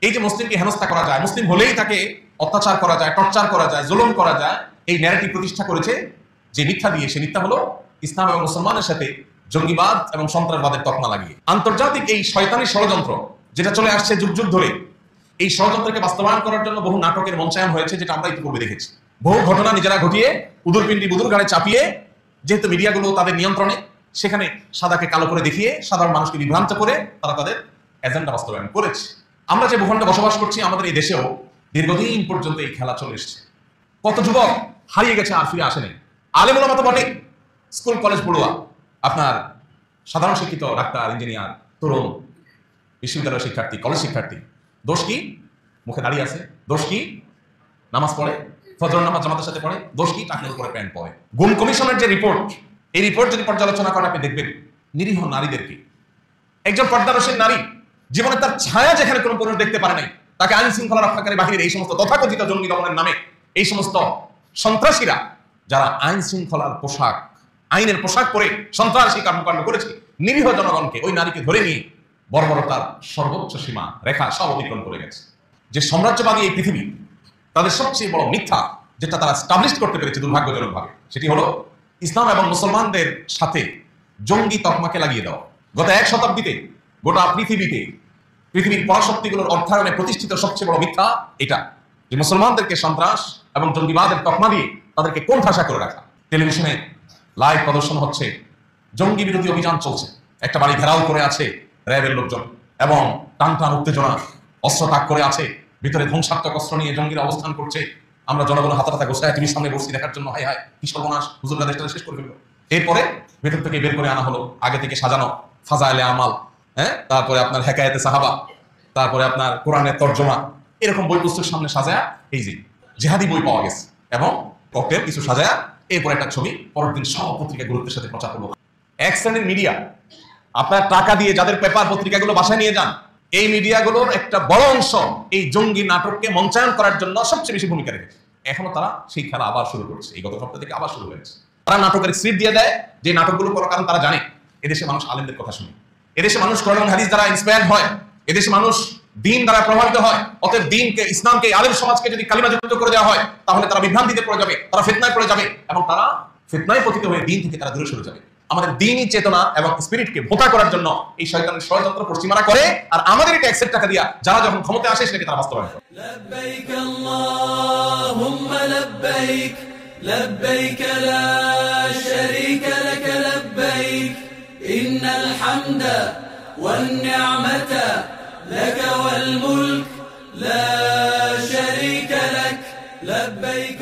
এই যে মুসলিমকে হেনস্থা করা যায়, মুসলিম হলেই তাকে অত্যাচার করা যায়, টর্চার করা যায়, জুলুম করা যায়, এই ন্যারেটিভ প্রতিষ্ঠা করেছে যে মিথ্যা দিয়ে। সে মিথ্যা হলো ইসলাম এবং মুসলমানের সাথে জঙ্গিবাদ এবং সন্ত্রাসবাদের তকমা লাগিয়ে। আন্তর্জাতিক এই শয়তানি ষড়যন্ত্র যেটা চলে আসছে যুগ যুগ ধরে, এই ষড়যন্ত্রকে বাস্তবায়ন করার জন্য বহু নাটকের মঞ্চায়ন হয়েছে, যেটা আমরা ইতিপূর্বে দেখেছি। বহু ঘটনা নিজেরা ঘটিয়ে উদুরপিণ্ডি বুদুর ঘাড়ে চাপিয়ে, যেহেতু মিডিয়াগুলো তাদের নিয়ন্ত্রণে, সেখানে সাদাকে কালো করে দেখিয়ে সাধারণ মানুষকে বিভ্রান্ত করে তারা তাদের এজেন্ডা বাস্তবায়ন করেছে। আমরা যে ভূখণ্ডে বসবাস করছি, আমাদের এই দেশেও দীর্ঘদিন পর্যন্ত এই খেলা চলে এসেছে। কত যুবক হারিয়ে গেছে, আর ফিরে আসেনি। আলেম ওলামা তো বটে, স্কুল কলেজ পড়ুয়া, আপনার সাধারণ শিক্ষিত ডাক্তার, ইঞ্জিনিয়ার, তরুণ, বিশ্ববিদ্যালয়ের শিক্ষার্থী, কলেজ শিক্ষার্থী, দোষ কি? মুখে দাঁড়িয়ে আছে। দোষ কি? নামাজ পড়ে, ফজর নামাজ জামাতের সাথে পড়ে। দোষ কি? টাকনোর উপরে প্যান্ট পরে। গুম কমিশনের যে রিপোর্ট, এই রিপোর্ট যদি পর্যালোচনা করেন, আপনি দেখবেন নিরীহ নারীদেরকে, একজন পর্দারসীন নারী জীবনে তার ছায়া যেখানে কোনো পুরুষ দেখতে পারে নাই, তাকে আইন শৃঙ্খলা রক্ষাকারী বাহিনীর এই সমস্ত তথাকথিত জঙ্গি দমনের নামে এই সমস্ত সন্ত্রাসীরা, যারা আইন শৃঙ্খলার পোশাক, আইনের পোশাক পরে সন্ত্রাসী কর্মকাণ্ড করেছে, নিরীহ জনগণকে, ওই নারীকে ধরে নিয়ে বর্বরতার সর্বোচ্চ সীমা রেখা সব অতিক্রম করে গেছে। যে সাম্রাজ্যবাদী এই পৃথিবী, তাদের সবচেয়ে বড় মিথ্যা যেটা তারা স্টাবলিশ করতে পেরেছে দুর্ভাগ্যজনকভাবে, সেটি হলো ইসলাম এবং মুসলমানদের সাথে জঙ্গি তকমাকে লাগিয়ে দেওয়া। গত এক শতাব্দীতে গোটা পৃথিবীতে পৃথিবীর পরাশক্তিগুলোর অর্থায়নে প্রতিষ্ঠিত সবচেয়ে বড় মিথ্যা এটা, যে মুসলমানদেরকে সন্ত্রাস এবং জঙ্গিবাদের তকমা দিয়ে তাদেরকে কোণঠাসা করে রাখা। টেলিভিশনে লাইভ প্রদর্শন হচ্ছে, জঙ্গি বিরোধী অভিযান চলছে, একটা বাড়ি ঘেরাও করে আছে র্যাবের লোকজন এবং টান টান উত্তেজনা, অস্ত্র তাক করে আছে, ভিতরে ধ্বংসাত্মক অস্ত্র নিয়ে জঙ্গিরা অবস্থান করছে। আমরা জনগণ হাতা গোছায় টিভির সামনে বসছি দেখার জন্য, হায় হায় কি সর্বনাশ, হুজুররা দেশটা শেষ করে ফেলল। এরপরে ভেতর থেকে বের করে আনা হলো আগে থেকে সাজানো ফাজাইলে আমাল, তারপরে আপনার হেকায়েতে সাহাবা, তারপরে আপনার কোরআনের তর্জমা, এরকম বই পুস্তক সামনে সাজায়া, এই যে জেহাদি বই পাওয়া গেছে এবং ককটেল কিছু সাজায়া, এরপর একটা ছবি পরের দিন সব পত্রিকা গুরুত্বের সাথে প্রচার করলো। এক শ্রেণীর মিডিয়া আপনার টাকা দিয়ে যাদের পেপার পত্রিকাগুলো বাসায় নিয়ে যান, এই মিডিয়াগুলোর একটা বড় অংশ এই জঙ্গি নাটককে মঞ্চায়ন করার জন্য সবচেয়ে বেশি ভূমিকা রেখেছে। এখনো তারা সেই খেলা আবার শুরু করছে, এই গত সপ্তাহ থেকে আবার শুরু হয়েছে। তারা নাটকের স্ক্রিপ্ট দিয়ে দেয়, যে নাটকগুলো করার কারণ তারা জানে এদেশে মানুষ আলেমদের কথা শুনে, এদেশে মানুষ কোরআন এবং হাদিস দ্বারা ইন্সপায়ার্ড হয়, এদেশে মানুষ দিন দ্বারা প্রভাবিত হয়। অতএব দিনকে, ইসলামকে, আলেম সমাজকে যদি কালিমাযুক্ত করে দেওয়া হয়, তাহলে তারা বিভ্রান্তিতে পড়ে যাবে, তারা ফিতনায় পড়ে যাবে এবং তারা ফিতনায় পতিত হয়ে দিন থেকে তারা দূরে সরে যাবে। আমাদের দ্বীনি চেতনা এবং স্পিরিটকে ভোঁতা করার জন্য এই শয়তানের ষড়যন্ত্র পশ্চিমারা করে, আর আমাদের এটা অ্যাকসেপ্ট টাকা দিয়া যারা যখন ক্ষমতায় আসে সেটাকে তারা বাস্তবায়ন করে। লব্বাইক আল্লাহুম্মা লব্বাইক লব্বাইক লা শারীকা লাক লব্বাইক ইন্নাল হামদা ওয়ান নি'মাতা লাক ওয়াল মুলক লা শারীকা লাক লব্বাইক।